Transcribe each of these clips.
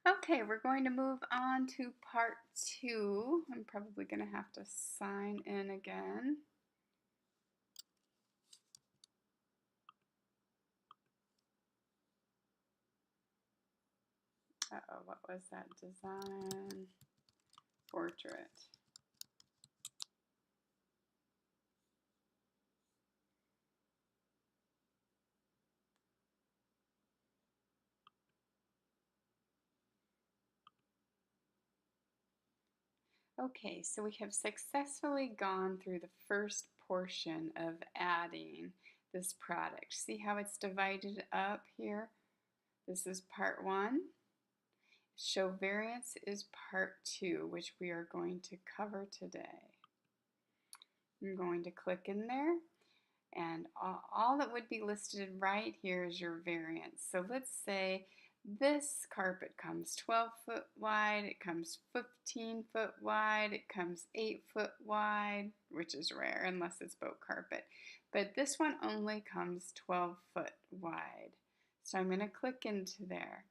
Okay, we're going to move on to part two. I'm probably going to have to sign in again. Uh-oh, what was that? Design portrait. Okay, so we have successfully gone through the first portion of adding this product. See how it's divided up here? This is part one. Show variants is part two, which we are going to cover today. I'm going to click in there, and all that would be listed right here is your variance. So let's say this carpet comes 12 foot wide, it comes 15 foot wide, it comes 8 foot wide, which is rare unless it's boat carpet. But this one only comes 12 foot wide. So I'm going to click into there.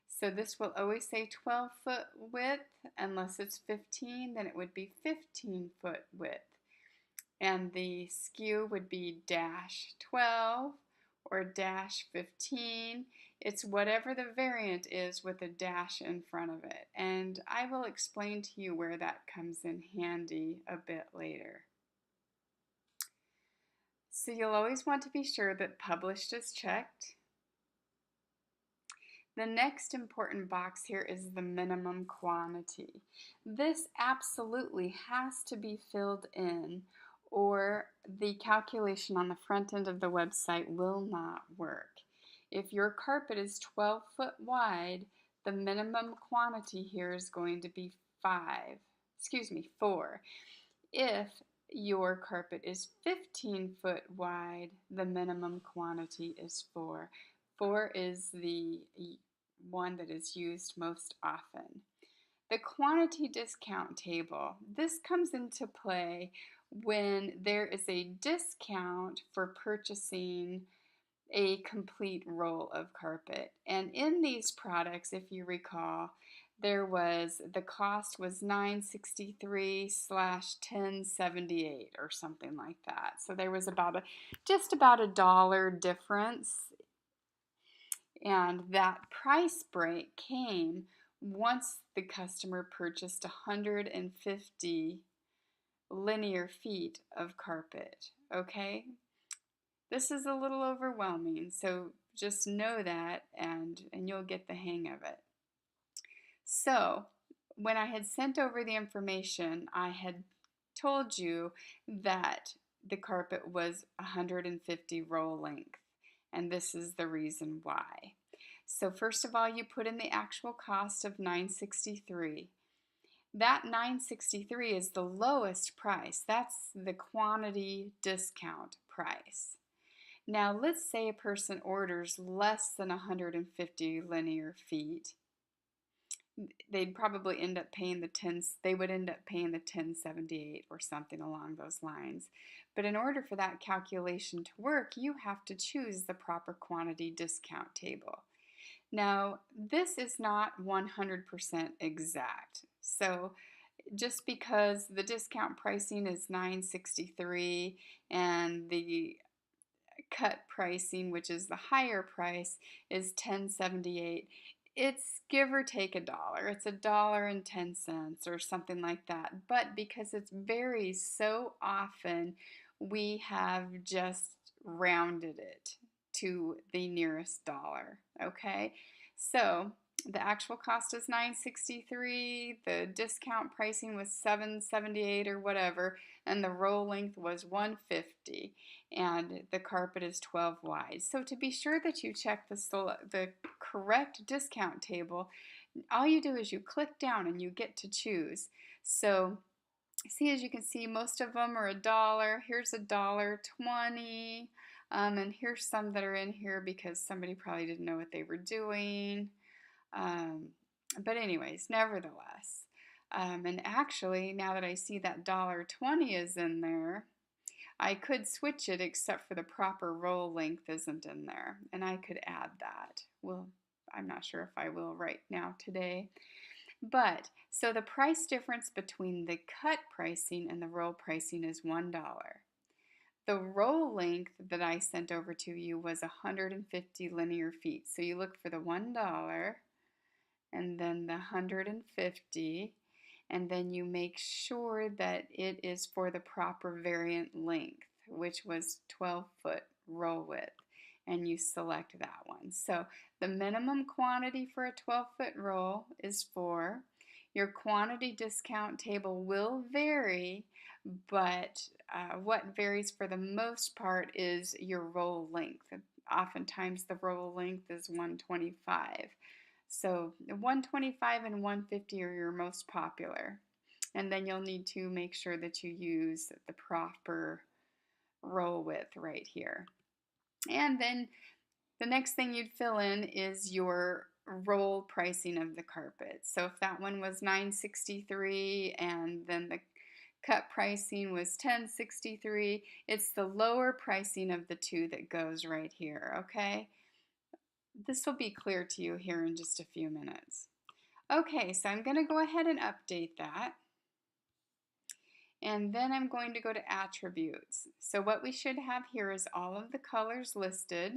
So this will always say 12 foot width. Unless it's 15, then it would be 15 foot width. And the SKU would be -12 or -15. It's whatever the variant is with a dash in front of it. And I will explain to you where that comes in handy a bit later. So you'll always want to be sure that published is checked. The next important box here is the minimum quantity. This absolutely has to be filled in or the calculation on the front end of the website will not work. If your carpet is 12 foot wide, the minimum quantity here is going to be 4. If your carpet is 15 foot wide, the minimum quantity is 4. 4 is the one that is used most often. The quantity discount table. This comes into play when there is a discount for purchasing a complete roll of carpet. And in these products, if you recall, the cost was $9.63 / $10.78 or something like that. So there was just about a dollar difference, and that price break came once the customer purchased 150 linear feet of carpet. Okay, this is a little overwhelming, so just know that, and you'll get the hang of it. So when I had sent over the information, I had told you that the carpet was 150 roll length, and this is the reason why. So first of all, you put in the actual cost of $9.63. That $9.63 is the lowest price. That's the quantity discount price. Now let's say a person orders less than 150 linear feet. They'd probably end up paying they would end up paying the 1078 or something along those lines. But in order for that calculation to work, you have to choose the proper quantity discount table. Now, this is not 100% exact. So just because the discount pricing is $9.63 and the cut pricing, which is the higher price, is $10.78, it's give or take a dollar. It's $1.10 or something like that. But because it varies so often, we have just rounded it to the nearest dollar. Okay, so the actual cost is $9.63. The discount pricing was $7.78 or whatever, and the roll length was $150, and the carpet is 12 wide. So to be sure that you check the correct discount table, all you do is you click down and you get to choose. So see, as you can see, most of them are a dollar. Here's $1.20. And here's some that are in here because somebody probably didn't know what they were doing. But anyways, nevertheless. And actually, now that I see that $1.20 is in there, I could switch it except for the proper roll length isn't in there. And I could add that. Well, I'm not sure if I will right now today. But, so the price difference between the cut pricing and the roll pricing is $1. The roll length that I sent over to you was 150 linear feet. So you look for the $1 and then the 150, and then you make sure that it is for the proper variant length, which was 12-foot roll width, and you select that one. So the minimum quantity for a 12-foot roll is 4. Your quantity discount table will vary, but what varies for the most part is your roll length. Oftentimes the roll length is 125. So 125 and 150 are your most popular. And then you'll need to make sure that you use the proper roll width right here. And then the next thing you'd fill in is your roll pricing of the carpet. So if that one was $9.63 and then the cut pricing was $10.63, it's the lower pricing of the two that goes right here, okay? This will be clear to you here in just a few minutes. Okay, so I'm going to go ahead and update that. And then I'm going to go to attributes. So what we should have here is all of the colors listed.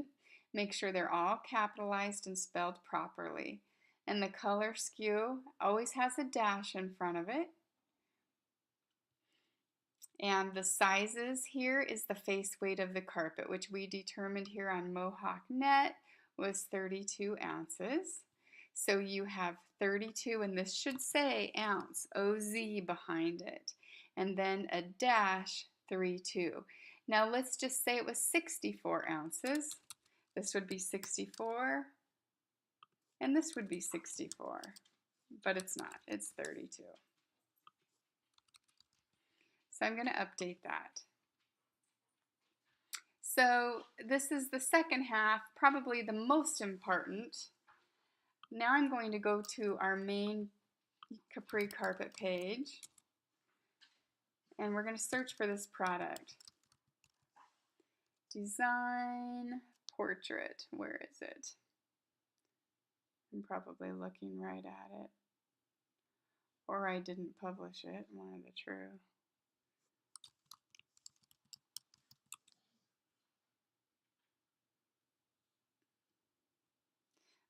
Make sure they're all capitalized and spelled properly. And the color skew always has a dash in front of it. And the sizes here is the face weight of the carpet, which we determined here on Mohawk Net was 32 ounces. So you have 32, and this should say ounce, OZ behind it, and then a dash 32. Now let's just say it was 64 ounces. This would be 64, and this would be 64, but it's not, it's 32. So I'm going to update that. So this is the second half, probably the most important. Now I'm going to go to our main Capri carpet page, and we're going to search for this product. Design portrait, where is it? I'm probably looking right at it. Or I didn't publish it, one of the two.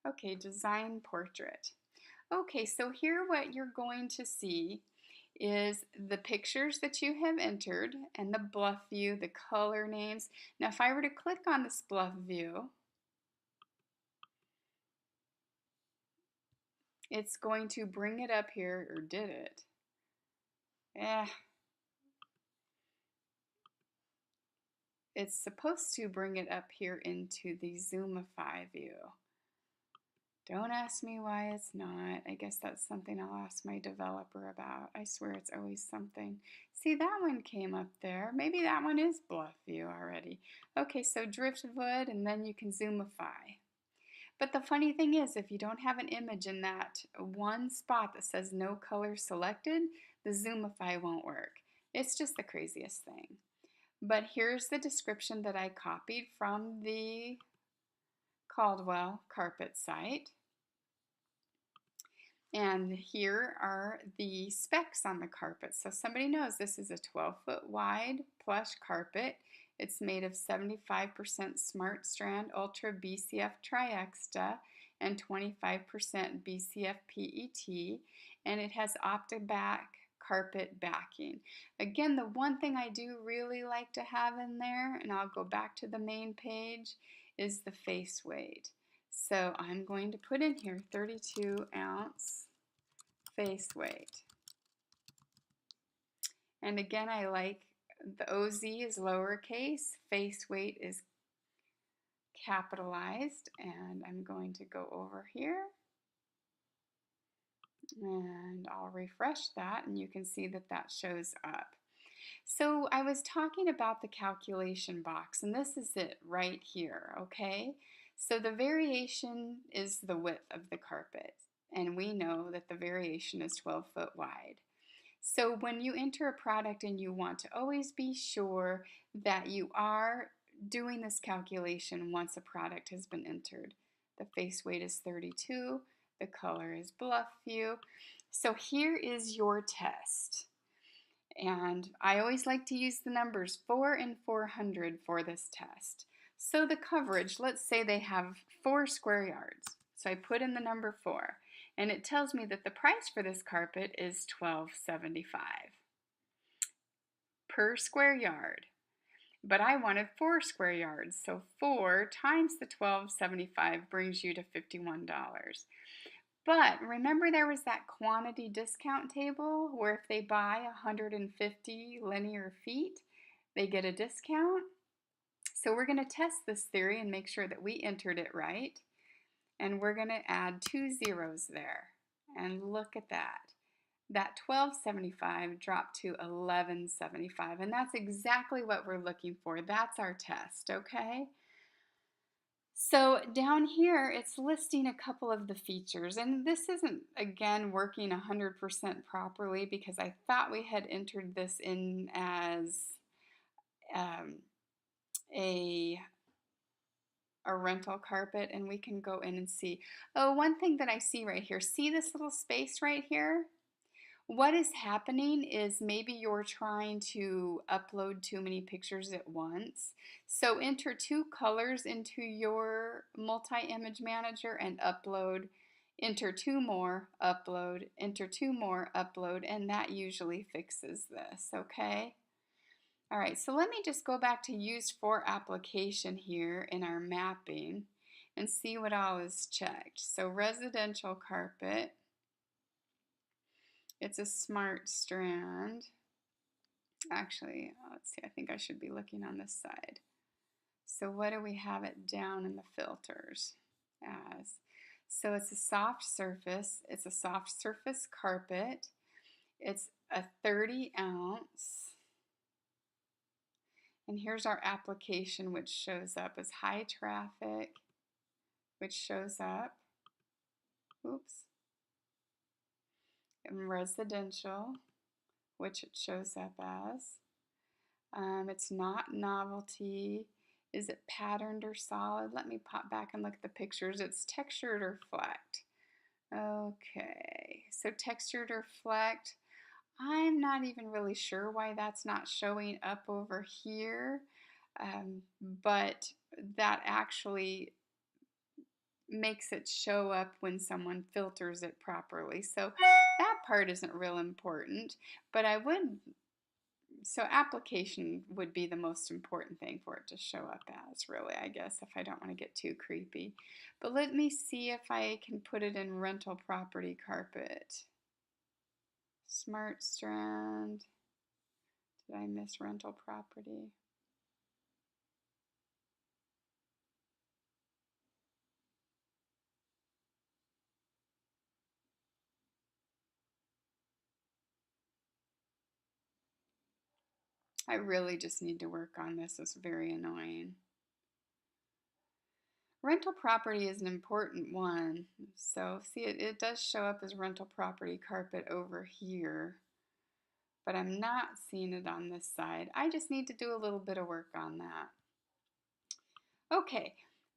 Okay, design portrait. Okay, so here what you're going to see is the pictures that you have entered and the bluff view, the color names. Now if I were to click on this bluff view, it's going to bring it up here, or did it? It's supposed to bring it up here into the Zoomify view. Don't ask me why it's not. I guess that's something I'll ask my developer about. I swear it's always something. See, that one came up there. Maybe that one is bluff view already. Okay, so driftwood, and then you can Zoomify. But the funny thing is, if you don't have an image in that one spot that says no color selected, the Zoomify won't work. It's just the craziest thing. But here's the description that I copied from the Caldwell carpet site. And here are the specs on the carpet. So somebody knows this is a 12-foot wide plush carpet. It's made of 75% Smart Strand Ultra BCF Triexta and 25% BCF PET, and it has Optibac carpet backing. Again, the one thing I do really like to have in there, and I'll go back to the main page, is the face weight. So I'm going to put in here 32 ounce face weight. And again, I like the OZ is lowercase, face weight is capitalized, and I'm going to go over here and I'll refresh that, and you can see that that shows up. So I was talking about the calculation box, and this is it right here, okay? So the variation is the width of the carpet, and we know that the variation is 12 foot wide. So when you enter a product and you want to always be sure that you are doing this calculation once a product has been entered. The face weight is 32. The color is Bluffview. So here is your test. And I always like to use the numbers 4 and 400 for this test. So the coverage, let's say they have 4 square yards. So I put in the number 4, and it tells me that the price for this carpet is $12.75 per square yard. But I wanted 4 square yards, so 4 times the $12.75 brings you to $51. But remember there was that quantity discount table where if they buy 150 linear feet, they get a discount? So we're going to test this theory and make sure that we entered it right. And we're going to add 2 zeros there. And look at that. That $12.75 dropped to $11.75. And that's exactly what we're looking for. That's our test, okay? So down here, it's listing a couple of the features, and this isn't, again, working 100% properly because I thought we had entered this in as a rental carpet, and we can go in and see. Oh, one thing that I see right here, see this little space right here? What is happening is maybe you're trying to upload too many pictures at once. So enter 2 colors into your multi-image manager and upload. Enter 2 more, upload. Enter 2 more, upload. And that usually fixes this, okay? All right, so let me just go back to used for application here in our mapping and see what all is checked. So residential carpet. It's a smart strand. Actually, let's see, I think I should be looking on this side. So what do we have it down in the filters as? So it's a soft surface. It's a soft surface carpet. It's a 30 ounce. And here's our application, which shows up as high traffic, which shows up. Oops. And residential, which it shows up as. It's not novelty. Is it patterned or solid? Let me pop back and look at the pictures. It's textured or flecked. Okay, so textured or flecked. I'm not even really sure why that's not showing up over here, but that actually makes it show up when someone filters it properly. So that part isn't real important, but so application would be the most important thing for it to show up as, really, I guess, if I don't want to get too creepy. But let me see if I can put it in rental property carpet. Smart strand. Did I miss rental property? I really just need to work on this. It's very annoying. Rental property is an important one. So see, it does show up as rental property carpet over here, but I'm not seeing it on this side. I just need to do a little bit of work on that. Okay,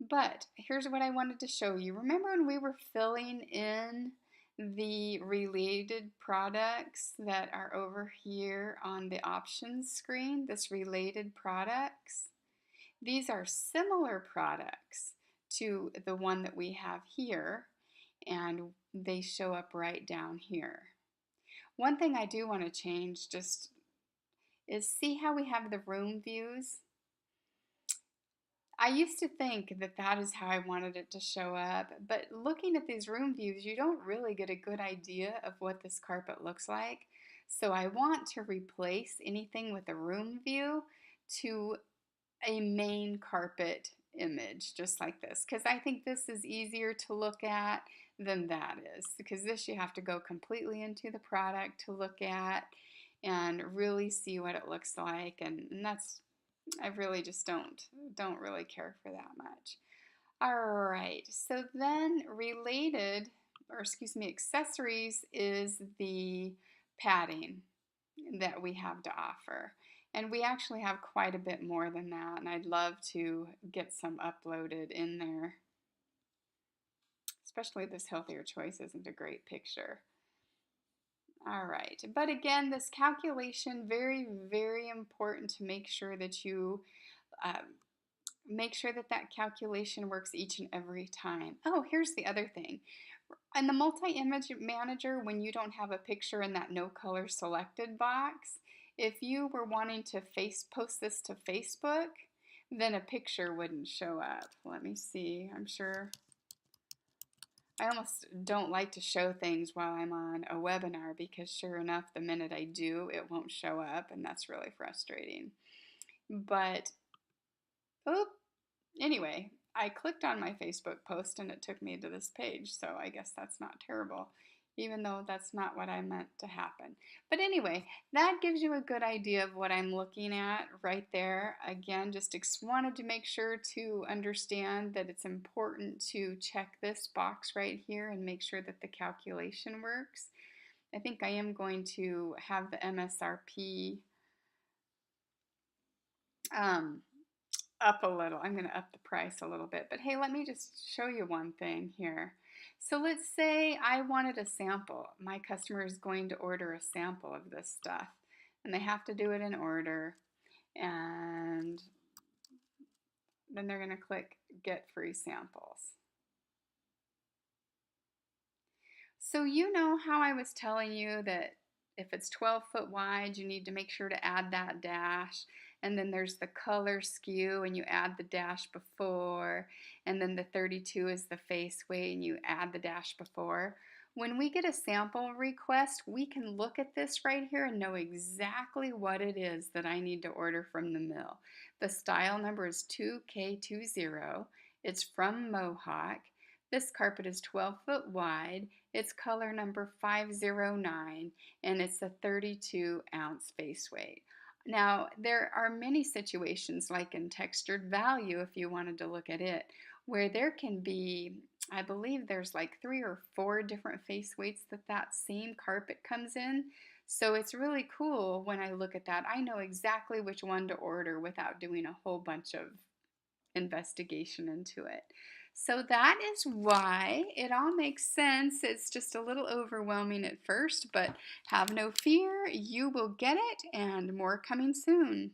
but here's what I wanted to show you. Remember when we were filling in the related products that are over here on the options screen, this related products? These are similar products to the one that we have here, and they show up right down here. One thing I do want to change just is see how we have the room views? I used to think that that is how I wanted it to show up, but looking at these room views, you don't really get a good idea of what this carpet looks like. So I want to replace anything with a room view to a main carpet image, just like this, because I think this is easier to look at than that is, because this you have to go completely into the product to look at and really see what it looks like, and that's, I really just don't really care for that much. All right, so then related, or excuse me, accessories is the padding that we have to offer. And we actually have quite a bit more than that, and I'd love to get some uploaded in there. especially this Healthier Choice isn't a great picture. All right, but again, this calculation, very, very important to make sure that you um, make sure that that calculation works each and every time. Oh, here's the other thing. In the multi-image manager, when you don't have a picture in that no color selected box, if you were wanting to post this to Facebook, then a picture wouldn't show up. Let me see. I'm sure I almost don't like to show things while I'm on a webinar because sure enough, the minute I do, it won't show up, and that's really frustrating. But, oh, anyway, I clicked on my Facebook post and it took me to this page, so I guess that's not terrible, even though that's not what I meant to happen. But anyway, that gives you a good idea of what I'm looking at right there. Again, just wanted to make sure to understand that it's important to check this box right here and make sure that the calculation works. I think I am going to have the MSRP up a little. I'm going to up the price a little bit. But hey, let me just show you one thing here. So let's say I wanted a sample. My customer is going to order a sample of this stuff. And they have to do it in order. And then they're going to click Get Free Samples. So you know how I was telling you that if it's 12 foot wide, you need to make sure to add that dash. And then there's the color skew and you add the dash before. And then the 32 is the face weight and you add the dash before. When we get a sample request, we can look at this right here and know exactly what it is that I need to order from the mill. The style number is 2K20. It's from Mohawk. This carpet is 12 foot wide. It's color number 509 and it's a 32-ounce face weight. Now, there are many situations like in textured value, if you wanted to look at it, where there can be, I believe there's like 3 or 4 different face weights that same carpet comes in. So it's really cool when I look at that. I know exactly which one to order without doing a whole bunch of investigation into it. So that is why it all makes sense. It's just a little overwhelming at first, but have no fear, you will get it, and more coming soon.